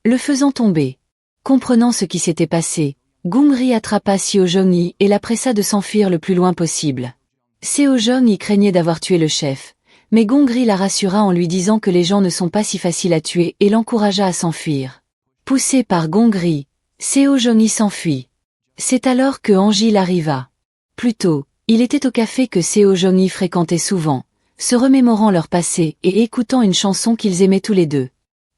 le faisant tomber. Comprenant ce qui s'était passé, Gongri attrapa Seo Jong-hee et la pressa de s'enfuir le plus loin possible. Seo Jong-hee craignait d'avoir tué le chef, mais Gongri la rassura en lui disant que les gens ne sont pas si faciles à tuer et l'encouragea à s'enfuir. Poussé par Gongri, Seo Jong-hee s'enfuit. C'est alors que Angil arriva. Plus tôt, il était au café que Seo Jong-hee fréquentait souvent, se remémorant leur passé et écoutant une chanson qu'ils aimaient tous les deux.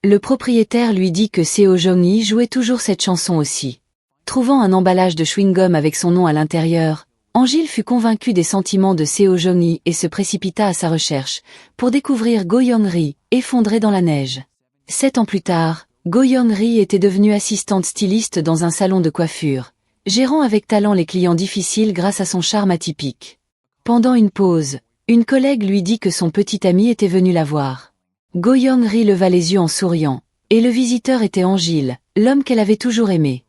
Le propriétaire lui dit que Seo Jong-hee jouait toujours cette chanson aussi. Trouvant un emballage de chewing-gum avec son nom à l'intérieur, Angil fut convaincu des sentiments de Seo Jong-hee et se précipita à sa recherche, pour découvrir Go Young-ri, effondré dans la neige. 7 ans plus tard, Go Young-ri était devenue assistante styliste dans un salon de coiffure, gérant avec talent les clients difficiles grâce à son charme atypique. Pendant une pause, une collègue lui dit que son petit ami était venu la voir. Go Young-ri leva les yeux en souriant, et le visiteur était Angil, l'homme qu'elle avait toujours aimé.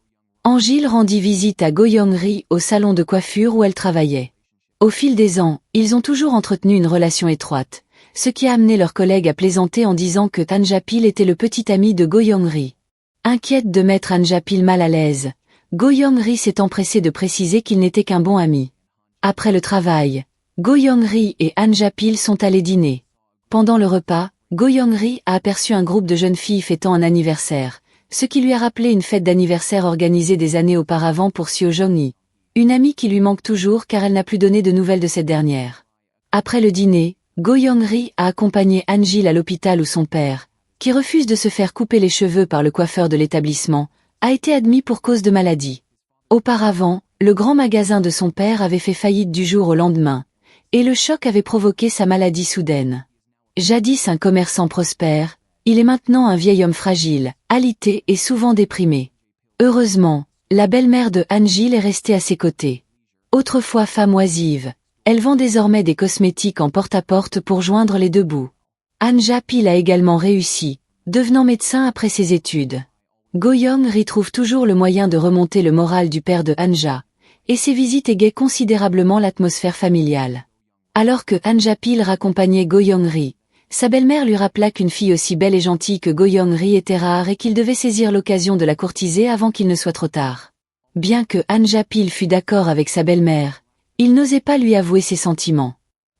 Angil rendit visite à Go Young-ri au salon de coiffure où elle travaillait. Au fil des ans, ils ont toujours entretenu une relation étroite, ce qui a amené leur collègue à plaisanter en disant que Anjapil était le petit ami de Go Young-ri. Inquiète de mettre Anjapil mal à l'aise, Go Young-ri s'est empressé de préciser qu'il n'était qu'un bon ami. Après le travail, Go Young-ri et Anjapil sont allés dîner. Pendant le repas, Go Young-ri a aperçu un groupe de jeunes filles fêtant un anniversaire, ce qui lui a rappelé une fête d'anniversaire organisée des années auparavant pour Seo Jong-hee, une amie qui lui manque toujours car elle n'a plus donné de nouvelles de cette dernière. Après le dîner, Go Young-ri a accompagné Angil à l'hôpital où son père, qui refuse de se faire couper les cheveux par le coiffeur de l'établissement, a été admis pour cause de maladie. Auparavant, le grand magasin de son père avait fait faillite du jour au lendemain, et le choc avait provoqué sa maladie soudaine. Jadis un commerçant prospère, il est maintenant un vieil homme fragile, alité et souvent déprimé. Heureusement, la belle-mère de Angil est restée à ses côtés. Autrefois femme oisive, elle vend désormais des cosmétiques en porte-à-porte pour joindre les deux bouts. Anjapil a également réussi, devenant médecin après ses études. Go Young-ri trouve toujours le moyen de remonter le moral du père de Anja, et ses visites égayent considérablement l'atmosphère familiale. Alors que Anjapil raccompagnait Go Young-ri, sa belle-mère lui rappela qu'une fille aussi belle et gentille que Go Young-ri était rare et qu'il devait saisir l'occasion de la courtiser avant qu'il ne soit trop tard. Bien que Anjapil fût d'accord avec sa belle-mère, il n'osait pas lui avouer ses sentiments.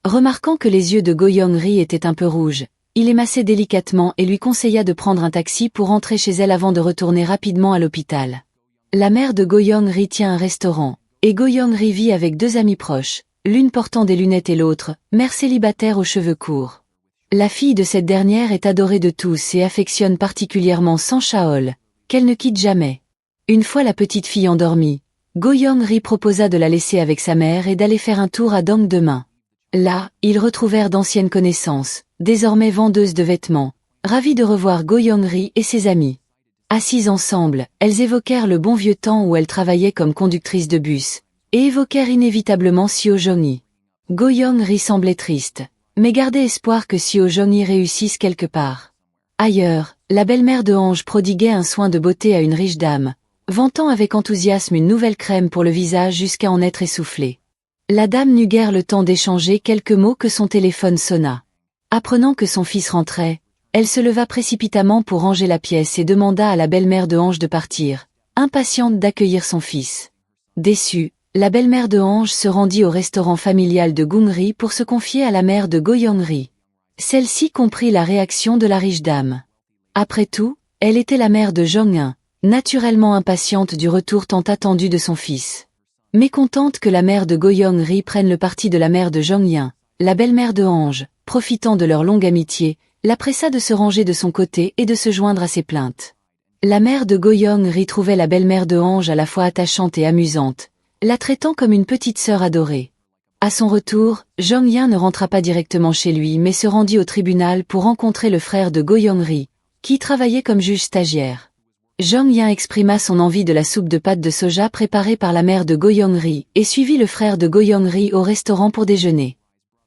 Remarquant que les yeux de Go Young-ri étaient un peu rouges, il émassait délicatement et lui conseilla de prendre un taxi pour rentrer chez elle avant de retourner rapidement à l'hôpital. La mère de Go Young-ri tient un restaurant, et Go Young-ri vit avec 2 amies proches, l'une portant des lunettes et l'autre, mère célibataire aux cheveux courts. La fille de cette dernière est adorée de tous et affectionne particulièrement Sang Chaol, qu'elle ne quitte jamais. Une fois la petite fille endormie, Go Young-ri proposa de la laisser avec sa mère et d'aller faire un tour à Dongdaemun. Là, ils retrouvèrent d'anciennes connaissances, désormais vendeuses de vêtements, ravis de revoir Go Young-ri et ses amis. Assises ensemble, elles évoquèrent le bon vieux temps où elles travaillaient comme conductrices de bus, et évoquèrent inévitablement Seo Jong-hee. Go Young-ri semblait triste, mais gardait espoir que Seo Jong-hee réussisse quelque part. Ailleurs, la belle-mère de Ange prodiguait un soin de beauté à une riche dame, vantant avec enthousiasme une nouvelle crème pour le visage jusqu'à en être essoufflée. La dame n'eut guère le temps d'échanger quelques mots que son téléphone sonna. Apprenant que son fils rentrait, elle se leva précipitamment pour ranger la pièce et demanda à la belle-mère de Ange de partir, impatiente d'accueillir son fils. Déçue, la belle-mère de Ange se rendit au restaurant familial de Gongri pour se confier à la mère de Go Young-ri. Celle-ci comprit la réaction de la riche dame. Après tout, elle était la mère de Jong-un, naturellement impatiente du retour tant attendu de son fils. Mécontente que la mère de Go Young-ri prenne le parti de la mère de Jong-un, la belle-mère de Ange, profitant de leur longue amitié, la pressa de se ranger de son côté et de se joindre à ses plaintes. La mère de Go Young-ri trouvait la belle-mère de Ange à la fois attachante et amusante, la traitant comme une petite sœur adorée. À son retour, Jong-un ne rentra pas directement chez lui mais se rendit au tribunal pour rencontrer le frère de Go Young-ri, qui travaillait comme juge stagiaire. Jong-un exprima son envie de la soupe de pâte de soja préparée par la mère de Go Young-ri et suivit le frère de Go Young-ri au restaurant pour déjeuner.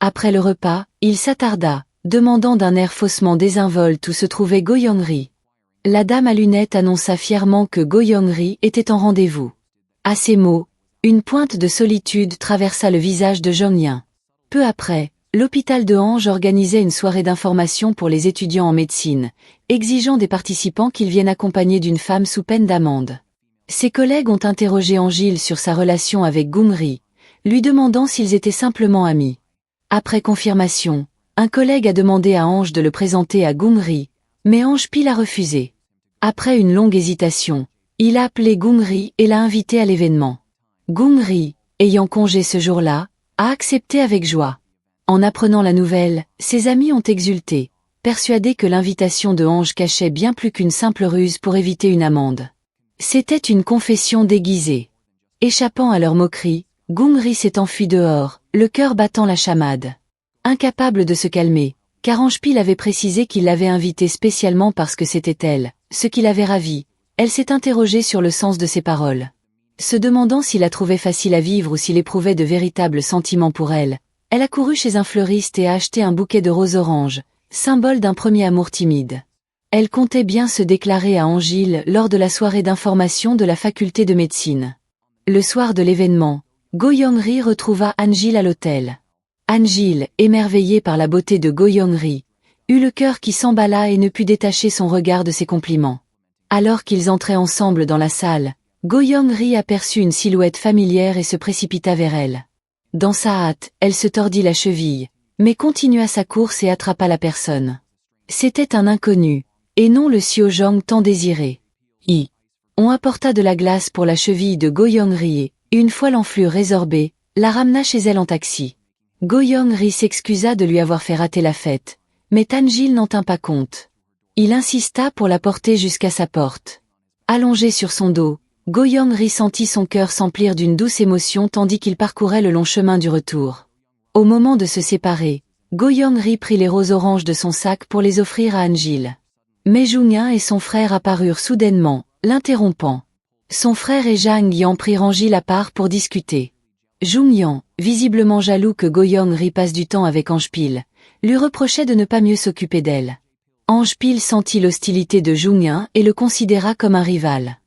Après le repas, il s'attarda, demandant d'un air faussement désinvolte où se trouvait Go Young-ri. La dame à lunettes annonça fièrement que Go Young-ri était en rendez-vous. À ces mots, une pointe de solitude traversa le visage de Jong-un. Peu après, l'hôpital de Ange organisait une soirée d'information pour les étudiants en médecine, exigeant des participants qu'ils viennent accompagnés d'une femme sous peine d'amende. Ses collègues ont interrogé Angile sur sa relation avec Gungri, lui demandant s'ils étaient simplement amis. Après confirmation, un collègue a demandé à Ange de le présenter à Gungri, mais Ange-pil a refusé. Après une longue hésitation, il a appelé Gungri et l'a invité à l'événement. Gungri, ayant congé ce jour-là, a accepté avec joie. En apprenant la nouvelle, ses amis ont exulté, persuadés que l'invitation de Ange cachait bien plus qu'une simple ruse pour éviter une amende. C'était une confession déguisée. Échappant à leur moquerie, Gungri s'est enfui dehors, le cœur battant la chamade. Incapable de se calmer, car Ange-pil avait précisé qu'il l'avait invitée spécialement parce que c'était elle, ce qui l'avait ravie, elle s'est interrogée sur le sens de ses paroles. Se demandant s'il la trouvait facile à vivre ou s'il éprouvait de véritables sentiments pour elle, elle a couru chez un fleuriste et a acheté un bouquet de roses oranges, symbole d'un premier amour timide. Elle comptait bien se déclarer à Angile lors de la soirée d'information de la faculté de médecine. Le soir de l'événement, Go Young-ri retrouva Angile à l'hôtel. Angile, émerveillée par la beauté de Go Young-ri, eut le cœur qui s'emballa et ne put détacher son regard de ses compliments. Alors qu'ils entraient ensemble dans la salle, Go Young-ri aperçut une silhouette familière et se précipita vers elle. Dans sa hâte, elle se tordit la cheville, mais continua sa course et attrapa la personne. C'était un inconnu, et non le Xiaojong tant désiré. On apporta de la glace pour la cheville de Go Young-ri et, une fois l'enflure résorbée, la ramena chez elle en taxi. Go Young-ri s'excusa de lui avoir fait rater la fête, mais Angile n'en tint pas compte. Il insista pour la porter jusqu'à sa porte. Allongé sur son dos, Go Young-ri sentit son cœur s'emplir d'une douce émotion tandis qu'il parcourait le long chemin du retour. Au moment de se séparer, Go Young-ri prit les roses oranges de son sac pour les offrir à Angile. Mais Jung-in et son frère apparurent soudainement, l'interrompant. Son frère et Jang Yang prirent Angile à part pour discuter. Jung-yang, visiblement jaloux que Go Young-ri passe du temps avec Ange-pil, lui reprochait de ne pas mieux s'occuper d'elle. Ange-pil sentit l'hostilité de Jung-in et le considéra comme un rival.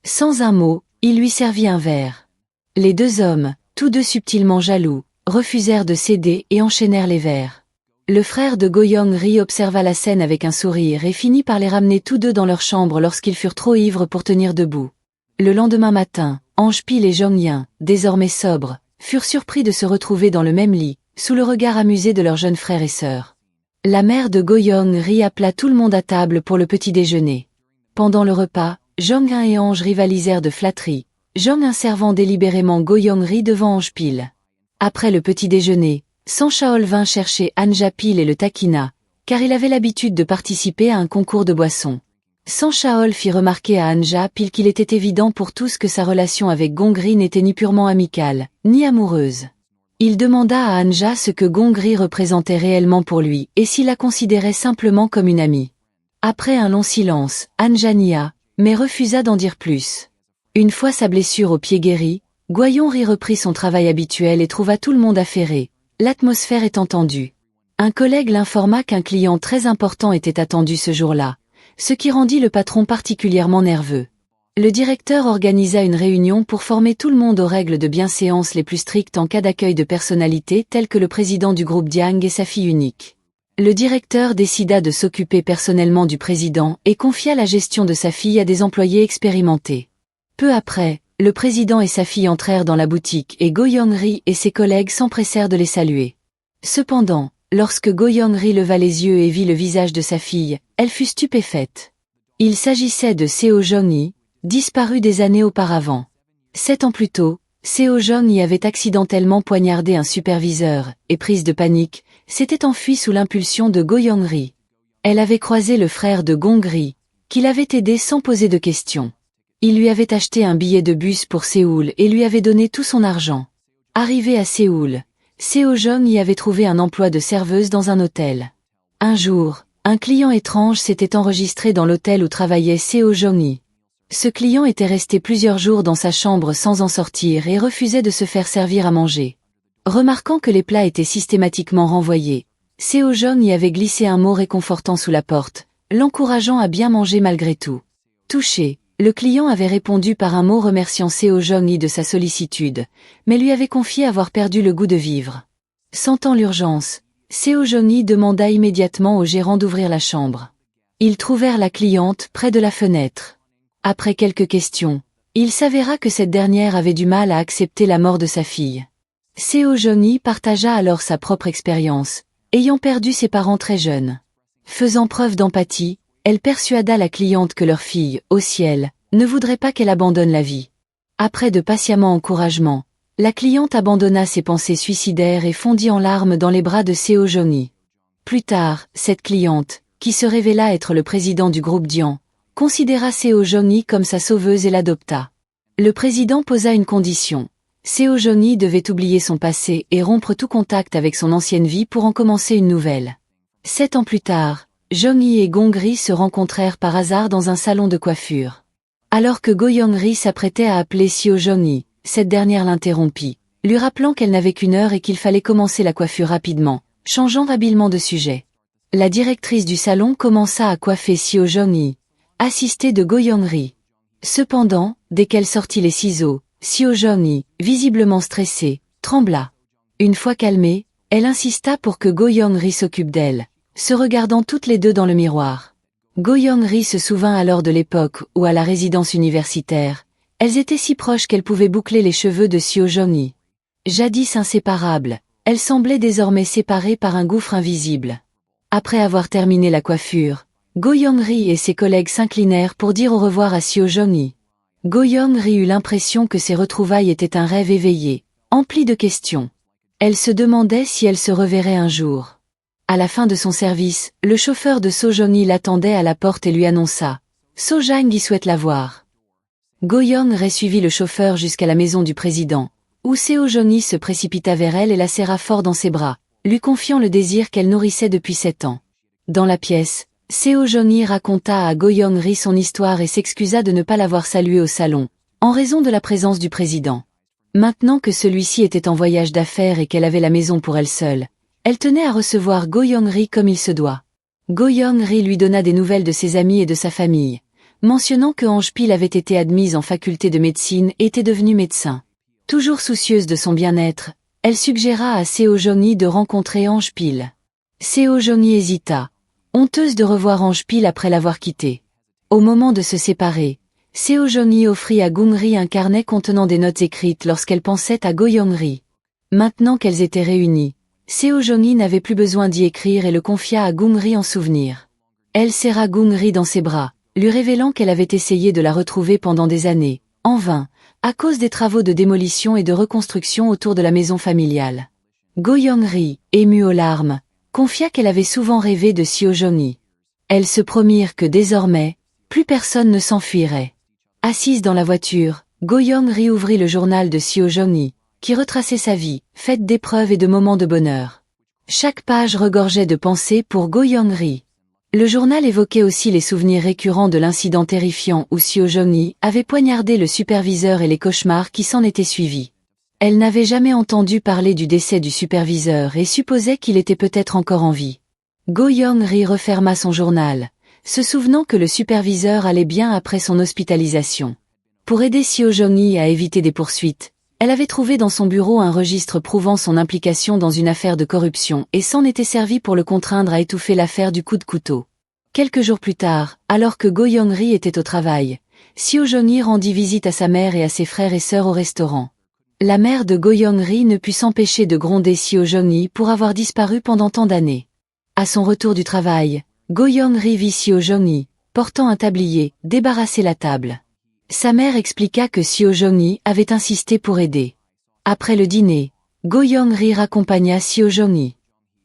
Sans un mot, il lui servit un verre. Les deux hommes, tous deux subtilement jaloux, refusèrent de céder et enchaînèrent les verres. Le frère de Go Young-ri observa la scène avec un sourire et finit par les ramener tous deux dans leur chambre lorsqu'ils furent trop ivres pour tenir debout. Le lendemain matin, Ange-pil et Jong-in, désormais sobres, furent surpris de se retrouver dans le même lit, sous le regard amusé de leurs jeunes frères et sœurs. La mère de Go Young-ri appela tout le monde à table pour le petit déjeuner. Pendant le repas, Jong-in et Ange rivalisèrent de flatteries, Jong-in servant délibérément Go Young-ri devant Ange-pil. Après le petit déjeuner, San Shaol vint chercher Anja-pil et le taquina, car il avait l'habitude de participer à un concours de boissons. San Shaol fit remarquer à Anja-pil qu'il était évident pour tous que sa relation avec Gongri n'était ni purement amicale, ni amoureuse. Il demanda à Anja ce que Gongri représentait réellement pour lui et s'il la considérait simplement comme une amie. Après un long silence, Anja nia, mais refusa d'en dire plus. Une fois sa blessure au pied guérie, Goyon-ri reprit son travail habituel et trouva tout le monde affairé, l'atmosphère étant tendue. Un collègue l'informa qu'un client très important était attendu ce jour-là, ce qui rendit le patron particulièrement nerveux. Le directeur organisa une réunion pour former tout le monde aux règles de bienséance les plus strictes en cas d'accueil de personnalités telles que le président du groupe Diang et sa fille unique. Le directeur décida de s'occuper personnellement du président et confia la gestion de sa fille à des employés expérimentés. Peu après, le président et sa fille entrèrent dans la boutique et Go Young-ri et ses collègues s'empressèrent de les saluer. Cependant, lorsque Go Young-ri leva les yeux et vit le visage de sa fille, elle fut stupéfaite. Il s'agissait de Seo Jong-hee, disparu des années auparavant. 7 ans plus tôt, Seo Jong-hee avait accidentellement poignardé un superviseur, et prise de panique, s'était enfuie sous l'impulsion de Go Young-ri. Elle avait croisé le frère de Gong-ri, qui l'avait aidé sans poser de questions. Il lui avait acheté un billet de bus pour Séoul et lui avait donné tout son argent. Arrivée à Séoul, Seo Jong-hee avait trouvé un emploi de serveuse dans un hôtel. Un jour, un client étrange s'était enregistré dans l'hôtel où travaillait Seo Jong-hee. Ce client était resté plusieurs jours dans sa chambre sans en sortir et refusait de se faire servir à manger. Remarquant que les plats étaient systématiquement renvoyés, Seo Jong-hee avait glissé un mot réconfortant sous la porte, l'encourageant à bien manger malgré tout. Touché, le client avait répondu par un mot remerciant Seo Jong-hee de sa sollicitude, mais lui avait confié avoir perdu le goût de vivre. Sentant l'urgence, Seo Jong-hee demanda immédiatement au gérant d'ouvrir la chambre. Ils trouvèrent la cliente près de la fenêtre. Après quelques questions, il s'avéra que cette dernière avait du mal à accepter la mort de sa fille. Seo Jong-hee partagea alors sa propre expérience, ayant perdu ses parents très jeunes. Faisant preuve d'empathie, elle persuada la cliente que leur fille, au ciel, ne voudrait pas qu'elle abandonne la vie. Après de patiemment encouragements, la cliente abandonna ses pensées suicidaires et fondit en larmes dans les bras de Seo Jong-hee. Plus tard, cette cliente, qui se révéla être le président du groupe Dian, considéra Seo Jong-hee comme sa sauveuse et l'adopta. Le président posa une condition. Seo Jong-hee devait oublier son passé et rompre tout contact avec son ancienne vie pour en commencer une nouvelle. 7 ans plus tard, Jong-hee et Gong-ri se rencontrèrent par hasard dans un salon de coiffure. Alors que Go-young-ri s'apprêtait à appeler Seo Jong-hee, cette dernière l'interrompit, lui rappelant qu'elle n'avait qu'une heure et qu'il fallait commencer la coiffure rapidement, changeant habilement de sujet. La directrice du salon commença à coiffer Seo Jong-hee, assistée de Go-young-ri. Cependant, dès qu'elle sortit les ciseaux, Seo Jong-hee, visiblement stressée, trembla. Une fois calmée, elle insista pour que Go-young-ri s'occupe d'elle, se regardant toutes les deux dans le miroir. Go-young-ri se souvint alors de l'époque où, à la résidence universitaire, elles étaient si proches qu'elle pouvait boucler les cheveux de Seo Jong-hee. Jadis inséparables, elles semblaient désormais séparées par un gouffre invisible. Après avoir terminé la coiffure, Go-young-ri et ses collègues s'inclinèrent pour dire au revoir à Seo Jong-hee. Go-young-ri eut l'impression que ces retrouvailles étaient un rêve éveillé, empli de questions. Elle se demandait si elle se reverrait un jour. À la fin de son service, le chauffeur de Seo Jong-hee l'attendait à la porte et lui annonça « Seo Jang-hee souhaite la voir ». Go-young-ri suivit le chauffeur jusqu'à la maison du président, où Seo Jong-hee se précipita vers elle et la serra fort dans ses bras, lui confiant le désir qu'elle nourrissait depuis 7 ans. Dans la pièce, Seo Jong-hee raconta à Go-young-ri son histoire et s'excusa de ne pas l'avoir salué au salon, en raison de la présence du président. Maintenant que celui-ci était en voyage d'affaires et qu'elle avait la maison pour elle seule, elle tenait à recevoir Go-young-ri comme il se doit. Go-young-ri lui donna des nouvelles de ses amis et de sa famille, mentionnant que Ange Pil avait été admise en faculté de médecine et était devenue médecin. Toujours soucieuse de son bien-être, elle suggéra à Seo Jong-hee de rencontrer Ange Pil. Seo Jong-hee hésita, honteuse de revoir Ange Pil après l'avoir quitté. Au moment de se séparer, Seo Jong-hee offrit à Gong-ri un carnet contenant des notes écrites lorsqu'elle pensait à Go-young-ri. Maintenant qu'elles étaient réunies, Seo Jong-hee n'avait plus besoin d'y écrire et le confia à Gong-ri en souvenir. Elle serra Gong-ri dans ses bras, lui révélant qu'elle avait essayé de la retrouver pendant des années, en vain, à cause des travaux de démolition et de reconstruction autour de la maison familiale. Go-young-ri, émue aux larmes, confia qu'elle avait souvent rêvé de Seo Jong-hee. Elles se promirent que désormais, plus personne ne s'enfuirait. Assise dans la voiture, Go-young-ri ouvrit le journal de Seo Jong-hee, qui retraçait sa vie, faite d'épreuves et de moments de bonheur. Chaque page regorgeait de pensées pour Go-young-ri. Le journal évoquait aussi les souvenirs récurrents de l'incident terrifiant où Seo Jong-hee avait poignardé le superviseur et les cauchemars qui s'en étaient suivis. Elle n'avait jamais entendu parler du décès du superviseur et supposait qu'il était peut-être encore en vie. Go-young-ri referma son journal, se souvenant que le superviseur allait bien après son hospitalisation. Pour aider Seo Jong-hee à éviter des poursuites, elle avait trouvé dans son bureau un registre prouvant son implication dans une affaire de corruption et s'en était servi pour le contraindre à étouffer l'affaire du coup de couteau. Quelques jours plus tard, alors que Go-young-ri était au travail, Seo Jong-hee rendit visite à sa mère et à ses frères et sœurs au restaurant. La mère de Go-young-ri ne put s'empêcher de gronder Seo Jong-hee pour avoir disparu pendant tant d'années. À son retour du travail, Go-young-ri vit Seo Jong-hee, portant un tablier, débarrasser la table. Sa mère expliqua que Seo Jong-hee avait insisté pour aider. Après le dîner, Go-young-ri raccompagna Seo Jong-hee.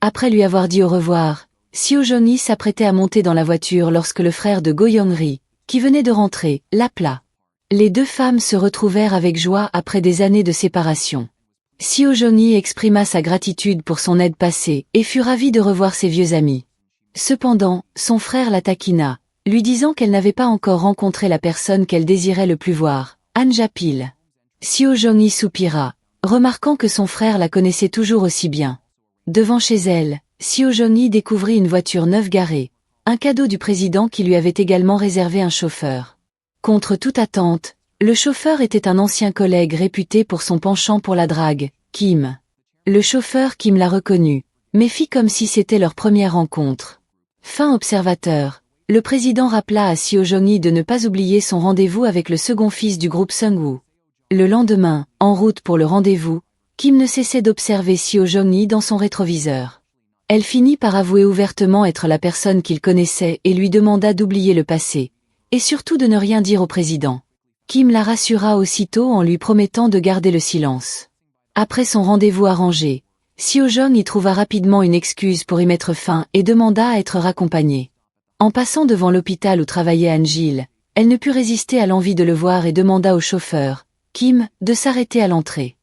Après lui avoir dit au revoir, Seo Jong-hee s'apprêtait à monter dans la voiture lorsque le frère de Go-young-ri, qui venait de rentrer, l'appela. Les deux femmes se retrouvèrent avec joie après des années de séparation. Seo Jong-hee exprima sa gratitude pour son aide passée et fut ravie de revoir ses vieux amis. Cependant, son frère la taquina, lui disant qu'elle n'avait pas encore rencontré la personne qu'elle désirait le plus voir, Anja Pil. Seo Jong-hee soupira, remarquant que son frère la connaissait toujours aussi bien. Devant chez elle, Seo Jong-hee découvrit une voiture neuve garée, un cadeau du président qui lui avait également réservé un chauffeur. Contre toute attente, le chauffeur était un ancien collègue réputé pour son penchant pour la drague, Kim. Le chauffeur Kim la reconnut, mais fit comme si c'était leur première rencontre. Fin observateur, le président rappela à Seo Jong-hee de ne pas oublier son rendez-vous avec le second fils du groupe Sungwoo. Le lendemain, en route pour le rendez-vous, Kim ne cessait d'observer Seo Jong-hee dans son rétroviseur. Elle finit par avouer ouvertement être la personne qu'il connaissait et lui demanda d'oublier le passé, et surtout de ne rien dire au président. Kim la rassura aussitôt en lui promettant de garder le silence. Après son rendez-vous arrangé, Seo Jong y trouva rapidement une excuse pour y mettre fin et demanda à être raccompagnée. En passant devant l'hôpital où travaillait An-jil, elle ne put résister à l'envie de le voir et demanda au chauffeur, Kim, de s'arrêter à l'entrée.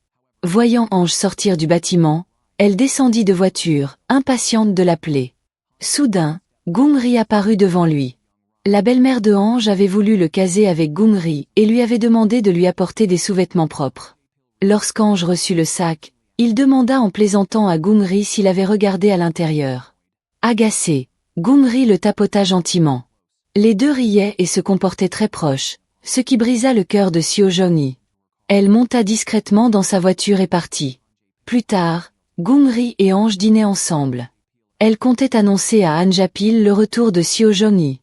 Voyant Ange sortir du bâtiment, elle descendit de voiture, impatiente de l'appeler. Soudain, Gong-ri apparut devant lui. La belle-mère de Ange avait voulu le caser avec Gong-ri et lui avait demandé de lui apporter des sous-vêtements propres. Lorsqu'Ange reçut le sac, il demanda en plaisantant à Gong-ri s'il avait regardé à l'intérieur. Agacé, Gong-ri le tapota gentiment. Les deux riaient et se comportaient très proches, ce qui brisa le cœur de Seo Jong-hee. Elle monta discrètement dans sa voiture et partit. Plus tard, Gong-ri et Ange dînaient ensemble. Elle comptait annoncer à Han Ja-pil le retour de Seo Jong-hee.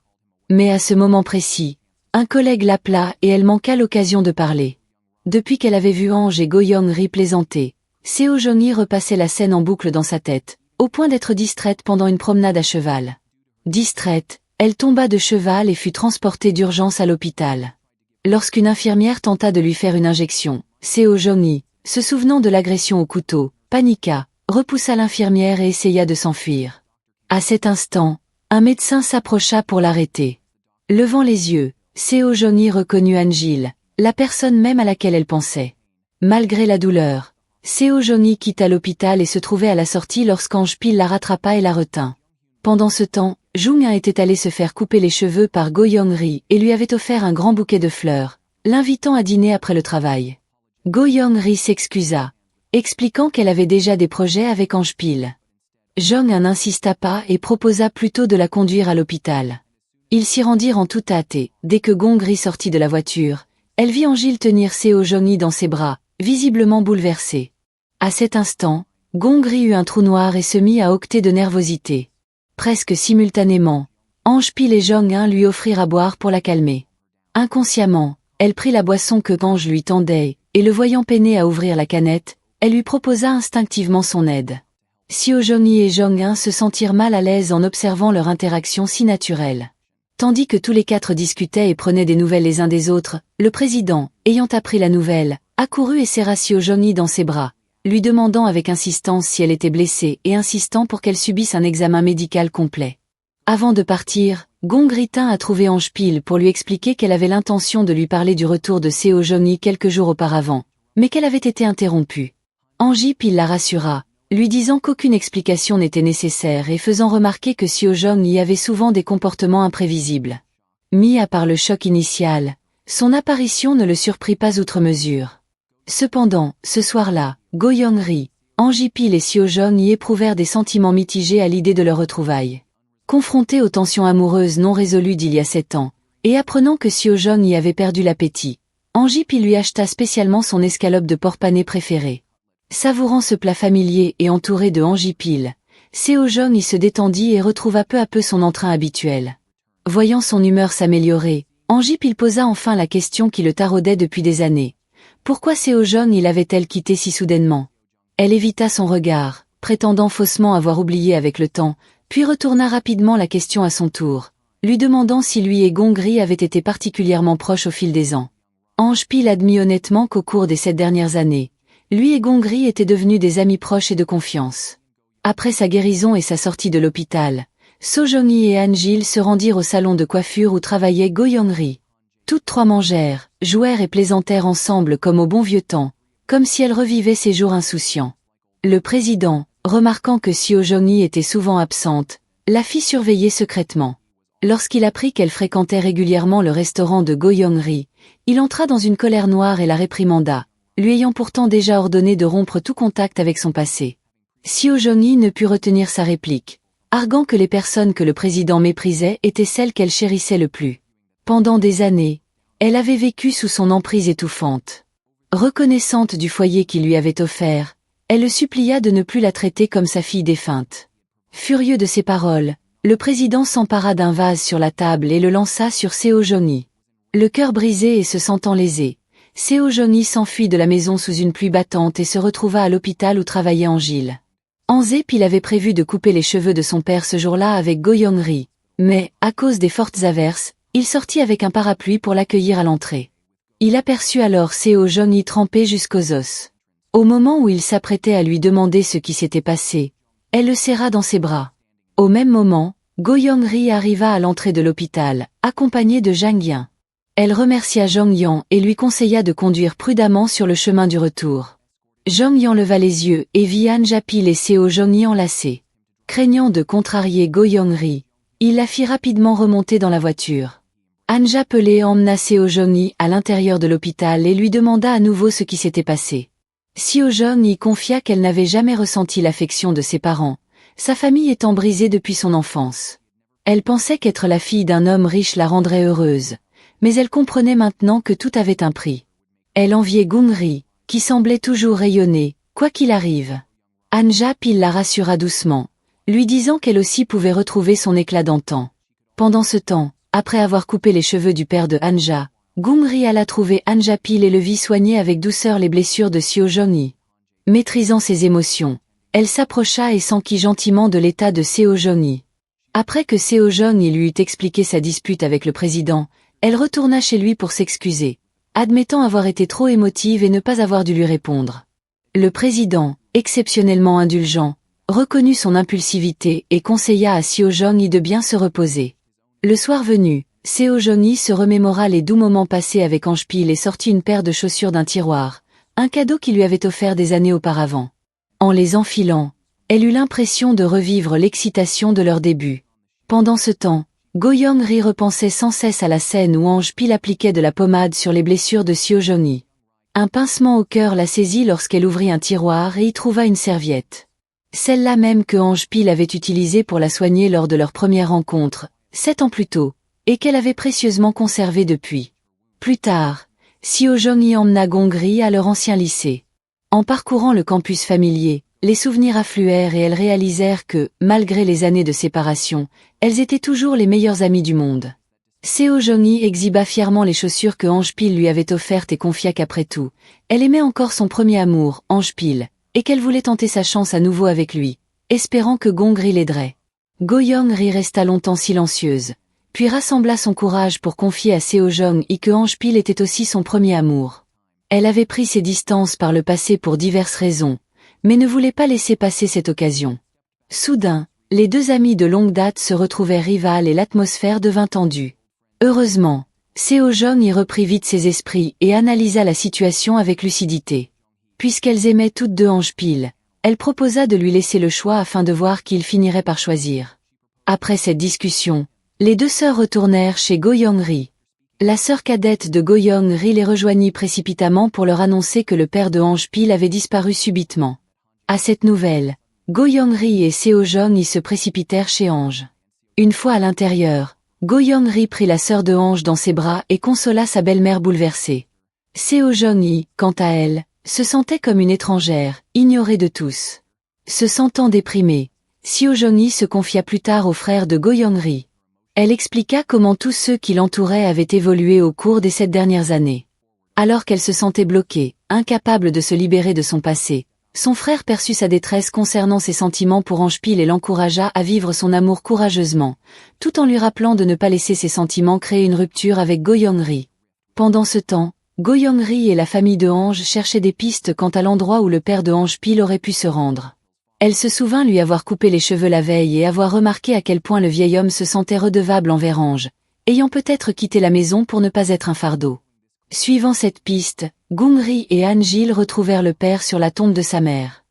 Mais à ce moment précis, un collègue l'appela et elle manqua l'occasion de parler. Depuis qu'elle avait vu Ange et Go-young-ri plaisanter, Seo Jong-hee repassait la scène en boucle dans sa tête, au point d'être distraite pendant une promenade à cheval. Distraite, elle tomba de cheval et fut transportée d'urgence à l'hôpital. Lorsqu'une infirmière tenta de lui faire une injection, Seo Jong-hee, se souvenant de l'agression au couteau, paniqua, repoussa l'infirmière et essaya de s'enfuir. À cet instant, un médecin s'approcha pour l'arrêter. Levant les yeux, Seo Jong-hee reconnut An-jil, la personne même à laquelle elle pensait. Malgré la douleur, Seo Jong-hee quitta l'hôpital et se trouvait à la sortie lorsqu'Ange Pil la rattrapa et la retint. Pendant ce temps, Jung-un était allé se faire couper les cheveux par Go-young-ri et lui avait offert un grand bouquet de fleurs, l'invitant à dîner après le travail. Go-young-ri s'excusa, expliquant qu'elle avait déjà des projets avec Ange Pil. Jung-un n'insista pas et proposa plutôt de la conduire à l'hôpital. Ils s'y rendirent en toute hâte et, dès que Gong-ri sortit de la voiture, elle vit An-jil tenir Seo Jong-hee dans ses bras, visiblement bouleversée. À cet instant, Gong-ri eut un trou noir et se mit à octer de nervosité. Presque simultanément, Ange Pil et Jung-un lui offrirent à boire pour la calmer. Inconsciemment, elle prit la boisson que Ange lui tendait, et le voyant peiner à ouvrir la canette, elle lui proposa instinctivement son aide. Seo Jong-hee et Jung-un se sentirent mal à l'aise en observant leur interaction si naturelle. Tandis que tous les quatre discutaient et prenaient des nouvelles les uns des autres, le président, ayant appris la nouvelle, accourut et serra Seo Jong-hee dans ses bras, lui demandant avec insistance si elle était blessée et insistant pour qu'elle subisse un examen médical complet. Avant de partir, Gong-ri tint à trouver Ange Pil pour lui expliquer qu'elle avait l'intention de lui parler du retour de Seo Jong-hee quelques jours auparavant, mais qu'elle avait été interrompue. Ange Pil la rassura, lui disant qu'aucune explication n'était nécessaire et faisant remarquer que Seo Jong-hee avait souvent des comportements imprévisibles. Mis à part le choc initial, son apparition ne le surprit pas outre mesure. Cependant, ce soir-là, Go-young-ri, Ange Pil et Seo Jong-hee éprouvèrent des sentiments mitigés à l'idée de leur retrouvaille. Confrontés aux tensions amoureuses non résolues d'il y a 7 ans, et apprenant que Seo Jong-hee avait perdu l'appétit, Ange Pil lui acheta spécialement son escalope de porc pané préférée. Savourant ce plat familier et entouré de Ange Pil, Seo Jong-hee se détendit et retrouva peu à peu son entrain habituel. Voyant son humeur s'améliorer, Ange Pil posa enfin la question qui le taraudait depuis des années. Pourquoi Seo Jong-hee l'avait-elle quitté si soudainement? Elle évita son regard, prétendant faussement avoir oublié avec le temps, puis retourna rapidement la question à son tour, lui demandant si lui et Gong-ri avaient été particulièrement proches au fil des ans. Ange Pil admit honnêtement qu'au cours des 7 dernières années, lui et Gong-ri étaient devenus des amis proches et de confiance. Après sa guérison et sa sortie de l'hôpital, Seo Jong-hee et An-jil se rendirent au salon de coiffure où travaillait Go-young-ri. Toutes trois mangèrent, jouèrent et plaisantèrent ensemble comme au bon vieux temps, comme si elles revivaient ces jours insouciants. Le président, remarquant que Seo Jong-hee était souvent absente, la fit surveiller secrètement. Lorsqu'il apprit qu'elle fréquentait régulièrement le restaurant de Go-young-ri, il entra dans une colère noire et la réprimanda, lui ayant pourtant déjà ordonné de rompre tout contact avec son passé. Seo Jong-hee ne put retenir sa réplique, arguant que les personnes que le président méprisait étaient celles qu'elle chérissait le plus. Pendant des années, elle avait vécu sous son emprise étouffante. Reconnaissante du foyer qu'il lui avait offert, Elle le supplia de ne plus la traiter comme sa fille défunte. Furieux de ces paroles, le président s'empara d'un vase sur la table et le lança sur Seo Jong-hee. Le cœur brisé et se sentant lésé, Seo Jong-hee s'enfuit de la maison sous une pluie battante et se retrouva à l'hôpital où travaillait Angil. Pil avait prévu de couper les cheveux de son père ce jour-là avec Go Young-ri, mais, à cause des fortes averses, il sortit avec un parapluie pour l'accueillir à l'entrée. Il aperçut alors Seo Jong-hee trempé jusqu'aux os. Au moment où il s'apprêtait à lui demander ce qui s'était passé, elle le serra dans ses bras. Au même moment, Go Young-ri arriva à l'entrée de l'hôpital, accompagné de Jang Yin. Elle remercia Jang Yang et lui conseilla de conduire prudemment sur le chemin du retour. Jang Yang leva les yeux et vit Pil et Seo Jong-hee enlacés. Craignant de contrarier Go Young-ri, il la fit rapidement remonter dans la voiture. Pil emmena Seo Jong-hee à l'intérieur de l'hôpital et lui demanda à nouveau ce qui s'était passé. Seo Jong-hee confia qu'elle n'avait jamais ressenti l'affection de ses parents, sa famille étant brisée depuis son enfance. Elle pensait qu'être la fille d'un homme riche la rendrait heureuse, mais elle comprenait maintenant que tout avait un prix. Elle enviait Gong-ri, qui semblait toujours rayonner, quoi qu'il arrive. Pil la rassura doucement, lui disant qu'elle aussi pouvait retrouver son éclat d'antan. Pendant ce temps, après avoir coupé les cheveux du père de Anja, Gong-ri alla trouver Pil et le vit soigner avec douceur les blessures de Seo Jong-hee. Maîtrisant ses émotions, elle s'approcha et s'enquit gentiment de l'état de Seo Jong-hee. Après que Seo Jong-hee lui eut expliqué sa dispute avec le président, elle retourna chez lui pour s'excuser, admettant avoir été trop émotive et ne pas avoir dû lui répondre. Le président, exceptionnellement indulgent, reconnut son impulsivité et conseilla à Seo Jong-hee de bien se reposer. Le soir venu, Seo Jong-hee se remémora les doux moments passés avec Pil et sortit une paire de chaussures d'un tiroir, un cadeau qu'il lui avait offert des années auparavant. En les enfilant, elle eut l'impression de revivre l'excitation de leur début. Pendant ce temps, Go Young-ri repensait sans cesse à la scène où Pil appliquait de la pommade sur les blessures de Seo Jong-hee. Un pincement au cœur la saisit lorsqu'elle ouvrit un tiroir et y trouva une serviette. Celle-là même que Pil avait utilisée pour la soigner lors de leur première rencontre, 7 ans plus tôt, et qu'elle avait précieusement conservée depuis. Plus tard, Seo Jong-hee emmena Gong-ri à leur ancien lycée. En parcourant le campus familier, les souvenirs affluèrent et elles réalisèrent que, malgré les années de séparation, elles étaient toujours les meilleures amies du monde. Seo Jong-hee exhiba fièrement les chaussures que Pil lui avait offertes et confia qu'après tout, elle aimait encore son premier amour, Pil, et qu'elle voulait tenter sa chance à nouveau avec lui, espérant que Gong-ri l'aiderait. Go Young-ri resta longtemps silencieuse, puis rassembla son courage pour confier à Seo Jong-hee que Pil était aussi son premier amour. Elle avait pris ses distances par le passé pour diverses raisons, mais ne voulait pas laisser passer cette occasion. Soudain, les deux amies de longue date se retrouvèrent rivales et l'atmosphère devint tendue. Heureusement, Seo Jong-hee reprit vite ses esprits et analysa la situation avec lucidité. Puisqu'elles aimaient toutes deux Pil, elle proposa de lui laisser le choix afin de voir qui il finirait par choisir. Après cette discussion, les deux sœurs retournèrent chez Go Young-ri. La sœur cadette de Go Young-ri les rejoignit précipitamment pour leur annoncer que le père de Pil avait disparu subitement. À cette nouvelle, Go Young-ri et Seo Jong-hee se précipitèrent chez Ange. Une fois à l'intérieur, Go Young-ri prit la sœur de Ange dans ses bras et consola sa belle-mère bouleversée. Seo Jong-hee, quant à elle, se sentait comme une étrangère, ignorée de tous. Se sentant déprimée, Seo Jong-hee se confia plus tard au frère de Go Young-ri. Elle expliqua comment tous ceux qui l'entouraient avaient évolué au cours des 7 dernières années. Alors qu'elle se sentait bloquée, incapable de se libérer de son passé, son frère perçut sa détresse concernant ses sentiments pour Pil et l'encouragea à vivre son amour courageusement, tout en lui rappelant de ne pas laisser ses sentiments créer une rupture avec Go Young-ri. Pendant ce temps, Go Young-ri et la famille de Ange cherchaient des pistes quant à l'endroit où le père de Pil aurait pu se rendre. Elle se souvint lui avoir coupé les cheveux la veille et avoir remarqué à quel point le vieil homme se sentait redevable envers Ange, ayant peut-être quitté la maison pour ne pas être un fardeau. Suivant cette piste, Gong-ri et Jil retrouvèrent le père sur la tombe de sa mère.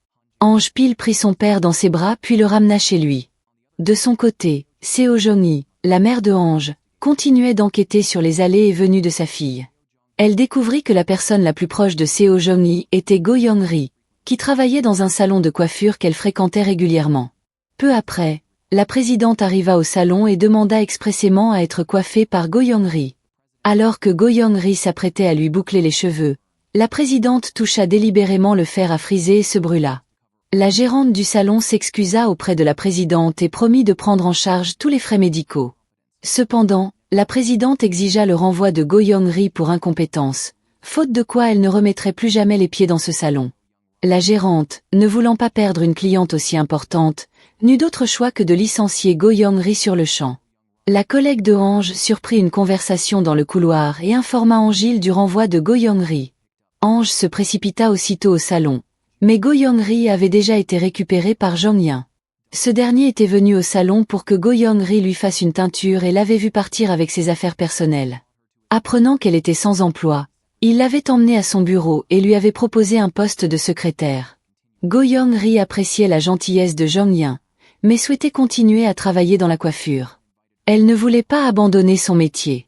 Pil prit son père dans ses bras puis le ramena chez lui. De son côté, Seo Jong-hee, la mère de Ange, continuait d'enquêter sur les allées et venues de sa fille. Elle découvrit que la personne la plus proche de Seo Jong-hee était Go Young-ri, qui travaillait dans un salon de coiffure qu'elle fréquentait régulièrement. Peu après, la présidente arriva au salon et demanda expressément à être coiffée par Go Young-ri. Alors que Go Young-ri s'apprêtait à lui boucler les cheveux, la présidente toucha délibérément le fer à friser et se brûla. La gérante du salon s'excusa auprès de la présidente et promit de prendre en charge tous les frais médicaux. Cependant, la présidente exigea le renvoi de Go Young-ri pour incompétence, faute de quoi elle ne remettrait plus jamais les pieds dans ce salon. La gérante, ne voulant pas perdre une cliente aussi importante, n'eut d'autre choix que de licencier Go Young-ri sur le champ. La collègue de Ange surprit une conversation dans le couloir et informa Angile du renvoi de Go Young-ri. Ange se précipita aussitôt au salon, mais Go Young-ri avait déjà été récupéré par Jong-yin. Ce dernier était venu au salon pour que Go Young-ri lui fasse une teinture et l'avait vu partir avec ses affaires personnelles. Apprenant qu'elle était sans emploi, il l'avait emmenée à son bureau et lui avait proposé un poste de secrétaire. Go Young-ri appréciait la gentillesse de Jong-yin, mais souhaitait continuer à travailler dans la coiffure. Elle ne voulait pas abandonner son métier.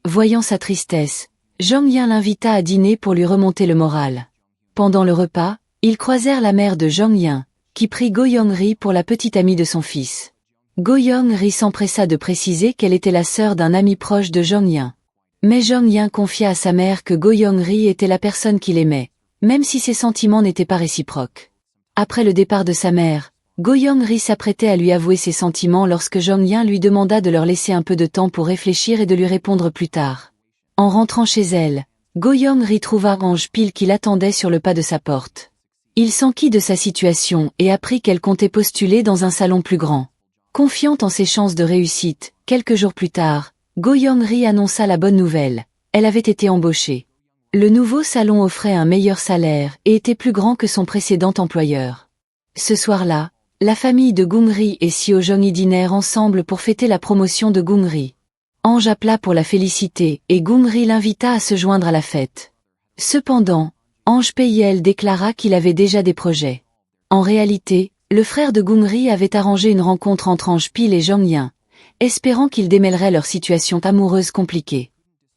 Voyant sa tristesse, Jong-yin l'invita à dîner pour lui remonter le moral. Pendant le repas, ils croisèrent la mère de Jong-yin, qui prit Go Young-ri pour la petite amie de son fils. Go Young-ri s'empressa de préciser qu'elle était la sœur d'un ami proche de Jong-yin. Mais Jong-yin confia à sa mère que Go Young-ri était la personne qu'il aimait, même si ses sentiments n'étaient pas réciproques. Après le départ de sa mère, Go Young-ri s'apprêtait à lui avouer ses sentiments lorsque Jong-yin lui demanda de leur laisser un peu de temps pour réfléchir et de lui répondre plus tard. En rentrant chez elle, Go Young-ri trouva Ange Pil qui l'attendait sur le pas de sa porte. Il s'enquit de sa situation et apprit qu'elle comptait postuler dans un salon plus grand. Confiante en ses chances de réussite, quelques jours plus tard, Go Young-ri annonça la bonne nouvelle, elle avait été embauchée. Le nouveau salon offrait un meilleur salaire et était plus grand que son précédent employeur. Ce soir-là, la famille de Gung-ri et Seo-jong dînèrent ensemble pour fêter la promotion de Gung-ri. Ange appela pour la féliciter et Gung-ri l'invita à se joindre à la fête. Cependant, Ange Peiel déclara qu'il avait déjà des projets. En réalité, le frère de Gung-ri avait arrangé une rencontre entre Ange Pil et Jong-yin, espérant qu'ils démêleraient leur situation amoureuse compliquée.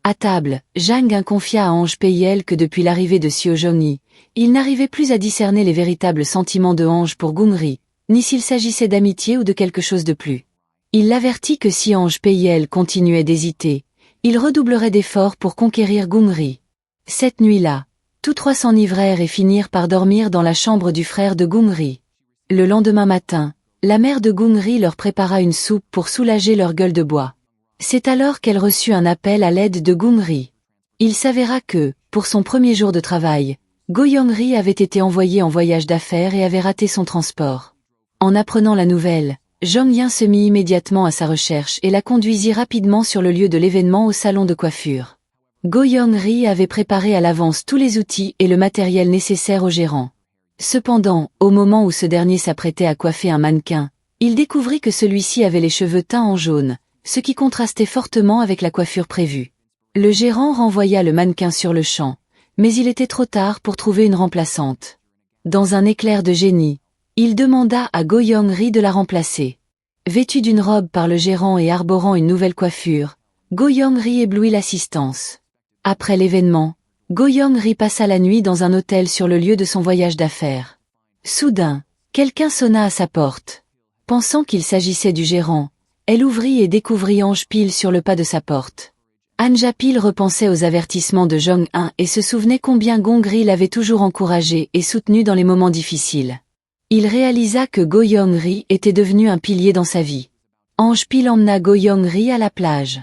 À table, Jang-in confia à Ange Peiel que depuis l'arrivée de Seo-jong, il n'arrivait plus à discerner les véritables sentiments de Ange pour Gung-ri, ni s'il s'agissait d'amitié ou de quelque chose de plus. Il l'avertit que si Ange Peiel continuait d'hésiter, il redoublerait d'efforts pour conquérir Gung-ri. Cette nuit-là, tous trois s'enivrèrent et finirent par dormir dans la chambre du frère de Gung-ri. Le lendemain matin, la mère de Gung-ri leur prépara une soupe pour soulager leur gueule de bois. C'est alors qu'elle reçut un appel à l'aide de Gung-ri. Il s'avéra que, pour son premier jour de travail, Go Young-ri avait été envoyé en voyage d'affaires et avait raté son transport. En apprenant la nouvelle, Jong-yin se mit immédiatement à sa recherche et la conduisit rapidement sur le lieu de l'événement au salon de coiffure. Go Young-ri avait préparé à l'avance tous les outils et le matériel nécessaire au gérant. Cependant, au moment où ce dernier s'apprêtait à coiffer un mannequin, il découvrit que celui-ci avait les cheveux teints en jaune, ce qui contrastait fortement avec la coiffure prévue. Le gérant renvoya le mannequin sur le champ, mais il était trop tard pour trouver une remplaçante. Dans un éclair de génie, il demanda à Go Young-ri de la remplacer. Vêtu d'une robe par le gérant et arborant une nouvelle coiffure, Go Young-ri éblouit l'assistance. Après l'événement, Go Young-ri passa la nuit dans un hôtel sur le lieu de son voyage d'affaires. Soudain, quelqu'un sonna à sa porte. Pensant qu'il s'agissait du gérant, elle ouvrit et découvrit Ange Pil sur le pas de sa porte. Anja Pil repensait aux avertissements de Jong-un et se souvenait combien Gung-ri l'avait toujours encouragé et soutenu dans les moments difficiles. Il réalisa que Go Young-ri était devenu un pilier dans sa vie. Ange Pil emmena Go Young-ri à la plage.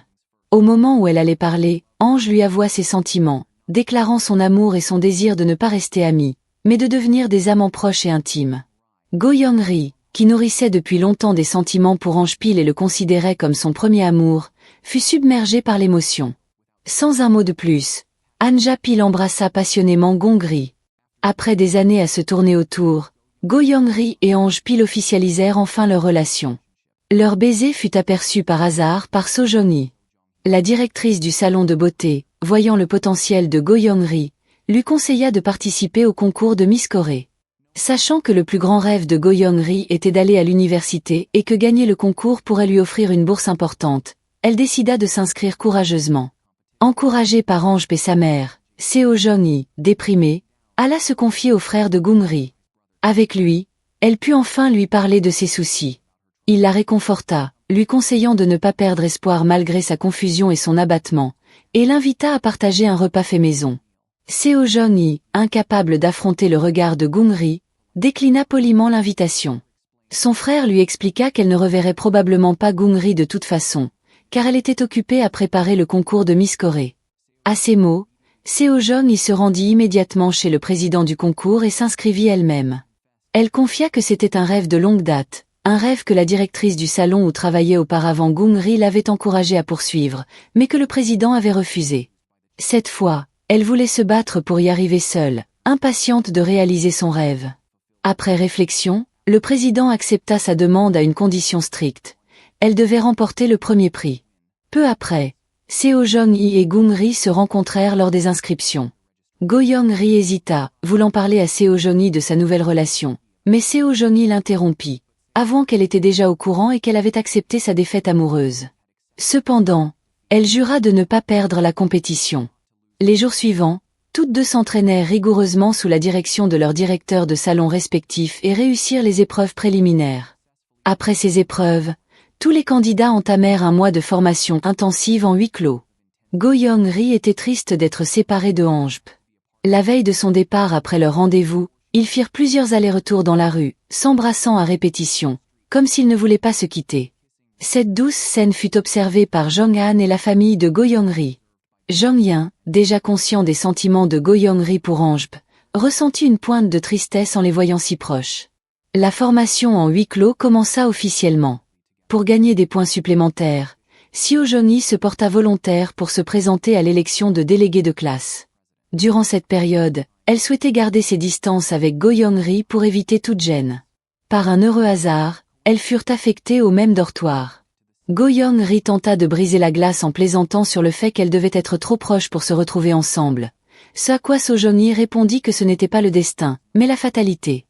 Au moment où elle allait parler, Ange lui avoua ses sentiments, déclarant son amour et son désir de ne pas rester amis, mais de devenir des amants proches et intimes. Go Young-ri, qui nourrissait depuis longtemps des sentiments pour Ange Pil et le considérait comme son premier amour, fut submergé par l'émotion. Sans un mot de plus, Anja Pil embrassa passionnément Gung-ri. Après des années à se tourner autour, Go Young-ri et Ange Pil officialisèrent enfin leur relation. Leur baiser fut aperçu par hasard par Seo-jong. La directrice du salon de beauté, voyant le potentiel de Go Young-ri, lui conseilla de participer au concours de Miss Corée. Sachant que le plus grand rêve de Go Young-ri était d'aller à l'université et que gagner le concours pourrait lui offrir une bourse importante, elle décida de s'inscrire courageusement. Encouragée par Ange et sa mère, Seo-jong, déprimée, alla se confier au frère de Gung-ri. Avec lui, elle put enfin lui parler de ses soucis. Il la réconforta, lui conseillant de ne pas perdre espoir malgré sa confusion et son abattement, et l'invita à partager un repas fait maison. Seo-jong, incapable d'affronter le regard de Gung-ri, déclina poliment l'invitation. Son frère lui expliqua qu'elle ne reverrait probablement pas Gungri de toute façon, car elle était occupée à préparer le concours de Miss Corée. À ces mots, Seo-jong se rendit immédiatement chez le président du concours et s'inscrivit elle-même. Elle confia que c'était un rêve de longue date, un rêve que la directrice du salon où travaillait auparavant Gungri l'avait encouragée à poursuivre, mais que le président avait refusé. Cette fois, elle voulait se battre pour y arriver seule, impatiente de réaliser son rêve. Après réflexion, le président accepta sa demande à une condition stricte. Elle devait remporter le premier prix. Peu après, Seo-jong-hee et Gungri se rencontrèrent lors des inscriptions. Go-young-ri hésita, voulant parler à Seo-jong-hee de sa nouvelle relation, mais Seo-jong-hee l'interrompit, avouant qu'elle était déjà au courant et qu'elle avait accepté sa défaite amoureuse. Cependant, elle jura de ne pas perdre la compétition. Les jours suivants, toutes deux s'entraînèrent rigoureusement sous la direction de leurs directeurs de salon respectifs et réussirent les épreuves préliminaires. Après ces épreuves, tous les candidats entamèrent un mois de formation intensive en huis clos. Go-young-ri était triste d'être séparé de Hanjp. La veille de son départ après leur rendez-vous, ils firent plusieurs allers-retours dans la rue, s'embrassant à répétition, comme s'ils ne voulaient pas se quitter. Cette douce scène fut observée par Jong-han et la famille de Go-young-ri. Jong-hyun, déjà conscient des sentiments de Go-young-ri pour Hanjp, ressentit une pointe de tristesse en les voyant si proches. La formation en huis clos commença officiellement. Pour gagner des points supplémentaires, Seo-jong-hee se porta volontaire pour se présenter à l'élection de délégué de classe. Durant cette période, elle souhaitait garder ses distances avec Go-young-ri pour éviter toute gêne. Par un heureux hasard, elles furent affectées au même dortoir. Go-young-ri tenta de briser la glace en plaisantant sur le fait qu'elles devaient être trop proches pour se retrouver ensemble. Ce à quoi Seo-jong-hee répondit que ce n'était pas le destin, mais la fatalité.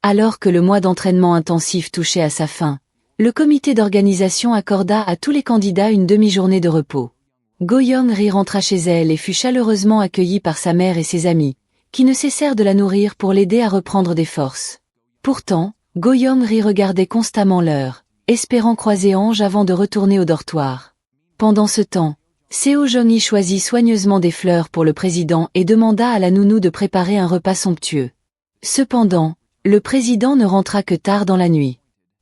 Alors que le mois d'entraînement intensif touchait à sa fin, le comité d'organisation accorda à tous les candidats une demi-journée de repos. Go-young-ri rentra chez elle et fut chaleureusement accueillie par sa mère et ses amis, qui ne cessèrent de la nourrir pour l'aider à reprendre des forces. Pourtant, Go-young-ri regardait constamment l'heure, espérant croiser Ange avant de retourner au dortoir. Pendant ce temps, Seo-jong-hee choisit soigneusement des fleurs pour le président et demanda à la nounou de préparer un repas somptueux. Cependant, le président ne rentra que tard dans la nuit.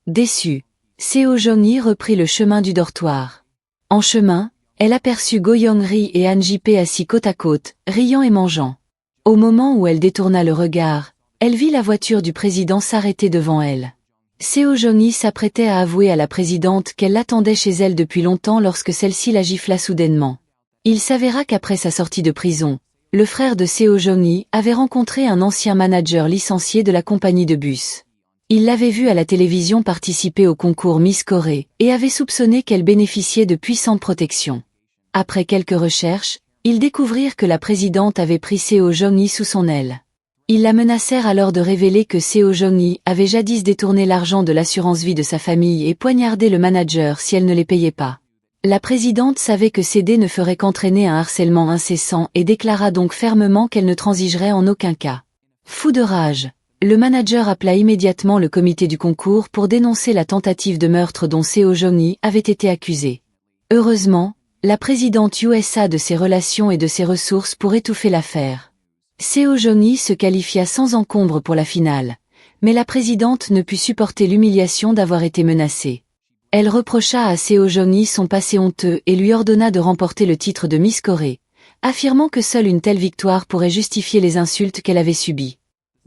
Déçue, Seo-jong-hee reprit le chemin du dortoir. En chemin, elle aperçut Go-young-ri et Han Ji-pe assis côte à côte, riant et mangeant. Au moment où elle détourna le regard, elle vit la voiture du président s'arrêter devant elle. Seo-jong-hee s'apprêtait à avouer à la présidente qu'elle l'attendait chez elle depuis longtemps lorsque celle-ci la gifla soudainement. Il s'avéra qu'après sa sortie de prison, le frère de Seo-jong-hee avait rencontré un ancien manager licencié de la compagnie de bus. Il l'avait vue à la télévision participer au concours Miss Corée et avait soupçonné qu'elle bénéficiait de puissantes protections. Après quelques recherches, ils découvrirent que la présidente avait pris Seo-jong-hee sous son aile. Ils la menacèrent alors de révéler que Seo-jong-hee avait jadis détourné l'argent de l'assurance-vie de sa famille et poignardé le manager si elle ne les payait pas. La présidente savait que céder ne ferait qu'entraîner un harcèlement incessant et déclara donc fermement qu'elle ne transigerait en aucun cas. Fou de rage, le manager appela immédiatement le comité du concours pour dénoncer la tentative de meurtre dont Seo-jong-hee avait été accusée. Heureusement, la présidente USA de ses relations et de ses ressources pour étouffer l'affaire. Seo-jong-hee se qualifia sans encombre pour la finale, mais la présidente ne put supporter l'humiliation d'avoir été menacée. Elle reprocha à Seo-jong-hee son passé honteux et lui ordonna de remporter le titre de Miss Corée, affirmant que seule une telle victoire pourrait justifier les insultes qu'elle avait subies.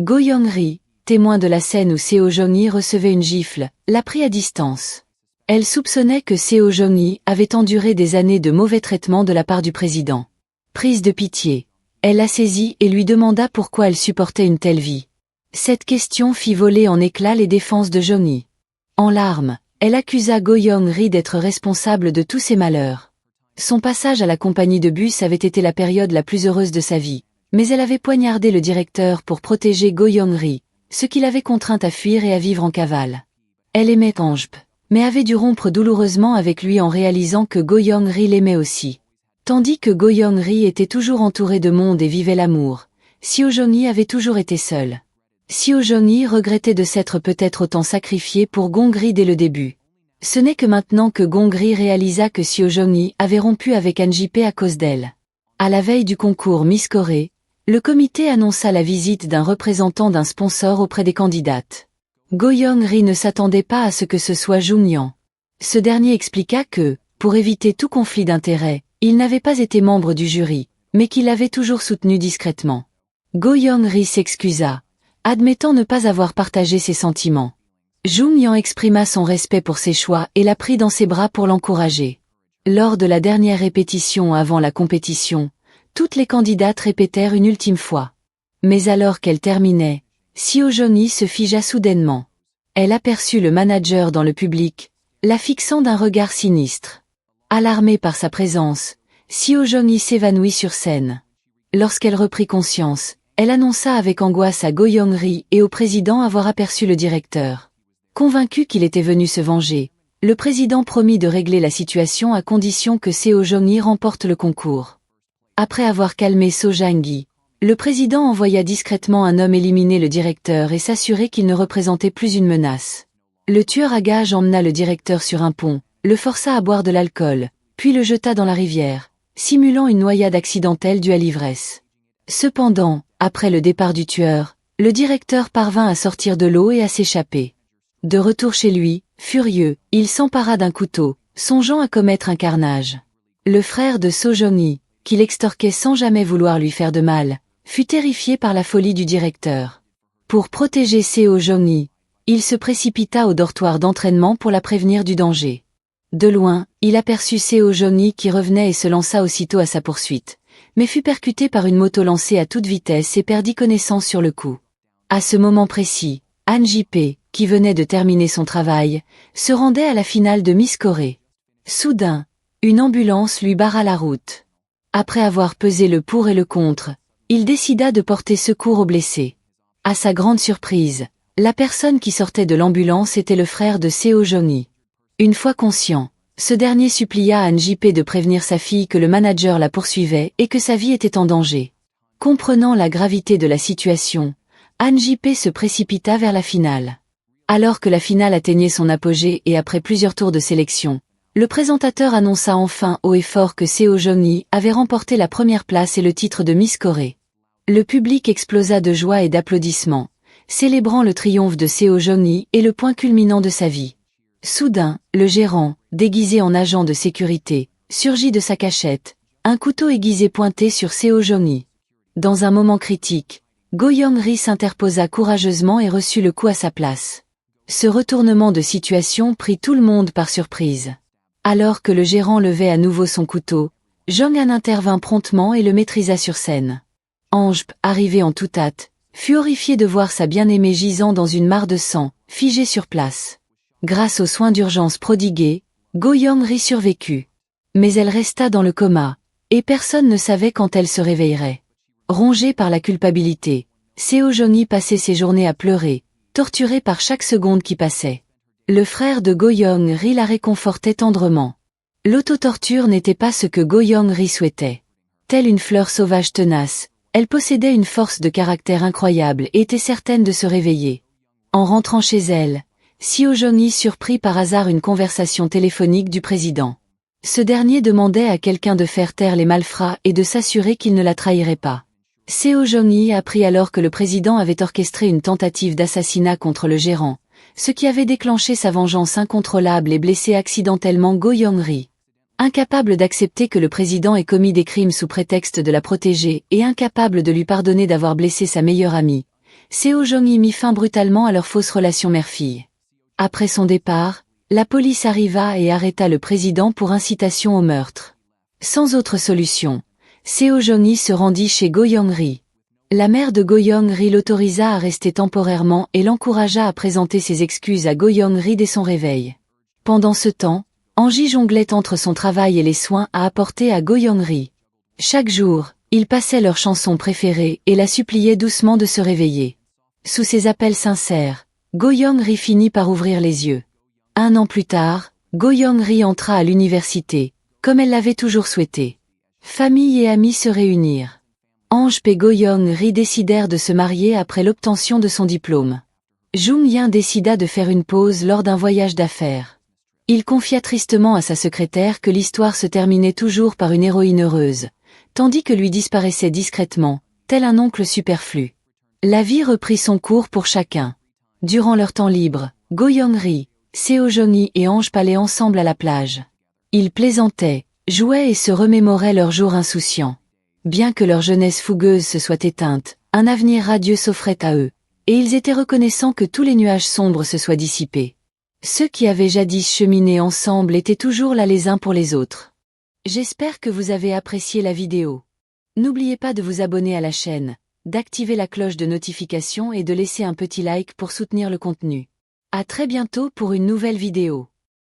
Go-young-ri, témoin de la scène où Seo-jong-hee recevait une gifle, la prit à distance. Elle soupçonnait que Seo-jong-hee avait enduré des années de mauvais traitements de la part du président. Prise de pitié, elle la saisit et lui demanda pourquoi elle supportait une telle vie. Cette question fit voler en éclats les défenses de Jong-hee. En larmes, elle accusa Go-young-ri d'être responsable de tous ses malheurs. Son passage à la compagnie de bus avait été la période la plus heureuse de sa vie, mais elle avait poignardé le directeur pour protéger Go-young-ri, ce qui l'avait contrainte à fuir et à vivre en cavale. Elle aimait Hanjp, mais avait dû rompre douloureusement avec lui en réalisant que Go-young-ri l'aimait aussi. Tandis que Go-young-ri était toujours entouré de monde et vivait l'amour, Seo-jong-hee avait toujours été seule. Seo-jong-hee regrettait de s'être peut-être autant sacrifiée pour Gongri dès le début. Ce n'est que maintenant que Gongri réalisa que Seo-jong-hee avait rompu avec Han Ji-pe à cause d'elle. À la veille du concours Miss Corée, Le comité annonça la visite d'un représentant d'un sponsor auprès des candidates. Go Young-ri ne s'attendait pas à ce que ce soit Jung-Yang. Ce dernier expliqua que, pour éviter tout conflit d'intérêts, il n'avait pas été membre du jury, mais qu'il l'avait toujours soutenu discrètement. Go Young-ri s'excusa, admettant ne pas avoir partagé ses sentiments. Jung-Yang exprima son respect pour ses choix et la prit dans ses bras pour l'encourager. Lors de la dernière répétition avant la compétition, toutes les candidates répétèrent une ultime fois. Mais alors qu'elle terminait, Seo Jong-hee se figea soudainement. Elle aperçut le manager dans le public, la fixant d'un regard sinistre. Alarmée par sa présence, Seo Jong-hee s'évanouit sur scène. Lorsqu'elle reprit conscience, elle annonça avec angoisse à Go Young-ri et au président avoir aperçu le directeur. Convaincu qu'il était venu se venger, le président promit de régler la situation à condition que Seo Jong-hee remporte le concours. Après avoir calmé So Jang-gi, le président envoya discrètement un homme éliminer le directeur et s'assurer qu'il ne représentait plus une menace. Le tueur à gages emmena le directeur sur un pont, le força à boire de l'alcool, puis le jeta dans la rivière, simulant une noyade accidentelle due à l'ivresse. Cependant, après le départ du tueur, le directeur parvint à sortir de l'eau et à s'échapper. De retour chez lui, furieux, il s'empara d'un couteau, songeant à commettre un carnage. Le frère de So Jong-hee, qui l'extorquait sans jamais vouloir lui faire de mal, fut terrifié par la folie du directeur. Pour protéger Seo Jong-hee, il se précipita au dortoir d'entraînement pour la prévenir du danger. De loin, il aperçut Seo Jong-hee qui revenait et se lança aussitôt à sa poursuite, mais fut percuté par une moto lancée à toute vitesse et perdit connaissance sur le coup. À ce moment précis, Han Ji-pei, qui venait de terminer son travail, se rendait à la finale de Miss Corée. Soudain, une ambulance lui barra la route. Après avoir pesé le pour et le contre, il décida de porter secours aux blessés. À sa grande surprise, la personne qui sortait de l'ambulance était le frère de Seo Jong-hee. Une fois conscient, ce dernier supplia Han Ji-pei de prévenir sa fille que le manager la poursuivait et que sa vie était en danger. Comprenant la gravité de la situation, Han Ji-pei se précipita vers la finale. Alors que la finale atteignait son apogée et après plusieurs tours de sélection, le présentateur annonça enfin haut et fort que Seo Jong-hee avait remporté la première place et le titre de Miss Corée. Le public explosa de joie et d'applaudissements, célébrant le triomphe de Seo Jong-hee et le point culminant de sa vie. Soudain, le gérant, déguisé en agent de sécurité, surgit de sa cachette, un couteau aiguisé pointé sur Seo Jong-hee. Dans un moment critique, Go Young-ri s'interposa courageusement et reçut le coup à sa place. Ce retournement de situation prit tout le monde par surprise. Alors que le gérant levait à nouveau son couteau, Jong-han intervint promptement et le maîtrisa sur scène. Ange, arrivé en toute hâte, fut horrifié de voir sa bien-aimée gisant dans une mare de sang, figée sur place. Grâce aux soins d'urgence prodigués, Go Young-ri survécut. Mais elle resta dans le coma, et personne ne savait quand elle se réveillerait. Rongé par la culpabilité, Seo Jong-hee passait ses journées à pleurer, torturé par chaque seconde qui passait. Le frère de Go Young-ri la réconfortait tendrement. L'autotorture n'était pas ce que Go Young-ri souhaitait. Telle une fleur sauvage tenace, elle possédait une force de caractère incroyable et était certaine de se réveiller. En rentrant chez elle, Seo Jong-hee surprit par hasard une conversation téléphonique du président. Ce dernier demandait à quelqu'un de faire taire les malfrats et de s'assurer qu'il ne la trahirait pas. Seo Jong-hee apprit alors que le président avait orchestré une tentative d'assassinat contre le gérant, ce qui avait déclenché sa vengeance incontrôlable et blessé accidentellement Go Young-ri. Incapable d'accepter que le président ait commis des crimes sous prétexte de la protéger et incapable de lui pardonner d'avoir blessé sa meilleure amie, Seo Jong-hee mit fin brutalement à leur fausse relation mère-fille. Après son départ, la police arriva et arrêta le président pour incitation au meurtre. Sans autre solution, Seo Jong-hee se rendit chez Go Young-ri. La mère de Go Young-ri l'autorisa à rester temporairement et l'encouragea à présenter ses excuses à Go Young-ri dès son réveil. Pendant ce temps, Angie jonglait entre son travail et les soins à apporter à Go Young-ri. Chaque jour, ils passaient leurs chansons préférées et la suppliaient doucement de se réveiller. Sous ses appels sincères, Go Young-ri finit par ouvrir les yeux. 1 an plus tard, Go Young-ri entra à l'université, comme elle l'avait toujours souhaité. Famille et amis se réunirent. Ange et Go Young-ri décidèrent de se marier après l'obtention de son diplôme. Jung-hyun décida de faire une pause lors d'un voyage d'affaires. Il confia tristement à sa secrétaire que l'histoire se terminait toujours par une héroïne heureuse, tandis que lui disparaissait discrètement, tel un oncle superflu. La vie reprit son cours pour chacun. Durant leur temps libre, Go Young-ri, Seo Jong-hee et Ange allaient ensemble à la plage. Ils plaisantaient, jouaient et se remémoraient leurs jours insouciants. Bien que leur jeunesse fougueuse se soit éteinte, un avenir radieux s'offrait à eux, et ils étaient reconnaissants que tous les nuages sombres se soient dissipés. Ceux qui avaient jadis cheminé ensemble étaient toujours là les uns pour les autres. J'espère que vous avez apprécié la vidéo. N'oubliez pas de vous abonner à la chaîne, d'activer la cloche de notification et de laisser un petit like pour soutenir le contenu. À très bientôt pour une nouvelle vidéo.